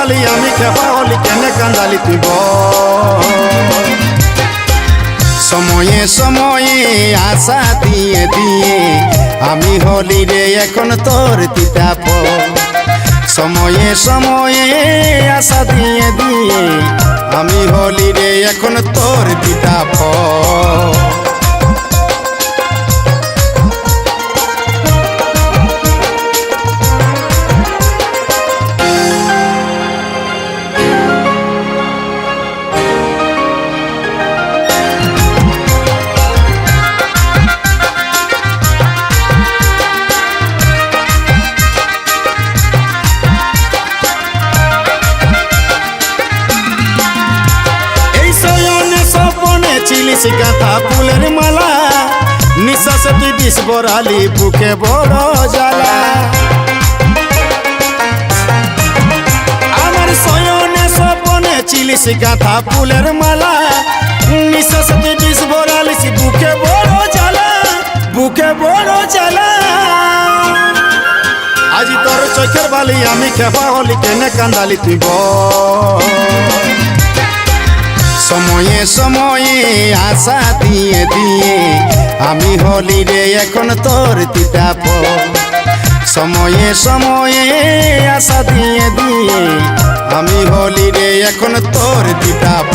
বালি আমি খেপা হলি কেনে কান্দালি তুই সময়ে সময়ে আশা দিয়ে দিয়ে আমি হলি রে এখন তোর তিতাপ সময়ে সময়ে আশা দিয়ে দিয়ে আমি হলি রে এখন তোর তিতাপ চিলিস গাঁথা ফুলের মালা নিঃশ্বাসে তুই বিষ বরালি বুকে বড় জ্বালা আমার শয়নে স্বপনে চিলিস গাঁথা ফুলের মালা নিঃশ্বাসে তুই বিষ বরালিস বুকে বড় জ্বালা বুকে বড় জ্বালা আজি তোর চোখের বালি আমি খেপা হলি কেনে কান্দালি তুই সময়ে সময়ে আশা দিয়ে দিয়ে আমি হলি রে এখন তোর তিতাপ সময়ে সময়ে আশা দিয়ে দিয়ে আমি হলি রে এখন তোর তিতাপ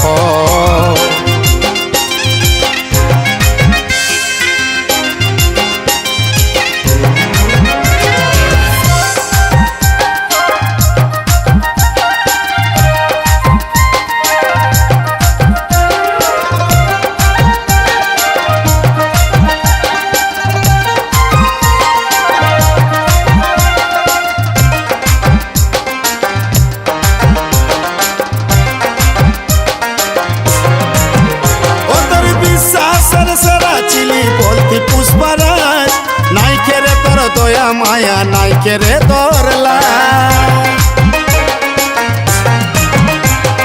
পুষ্পরাজ নাই কেরে তোর দয়া মায়া নাই কেরে তোর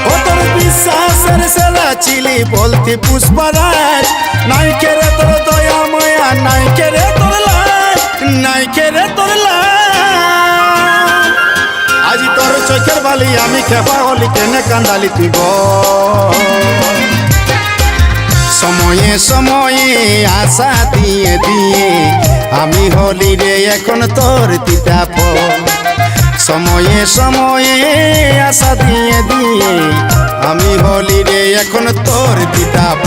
ও তোর বিশ্বাসের সেরা চিলি বলতি পুষ্পরাজ নাই কেরে তোর দয়া মায়া নাই কেরে তোর নাই কেরে তোর আজি তোর চোখের বালি আমি খেপা হলি কেনে কান্দালি তুই সময়ে সময়ে আশা দিয়ে দিয়ে আমি হলি রে এখন তোর তিতাপ সময়ে সময়ে আশা দিয়ে দিয়ে আমি হলি রে এখন তোর তিতাপ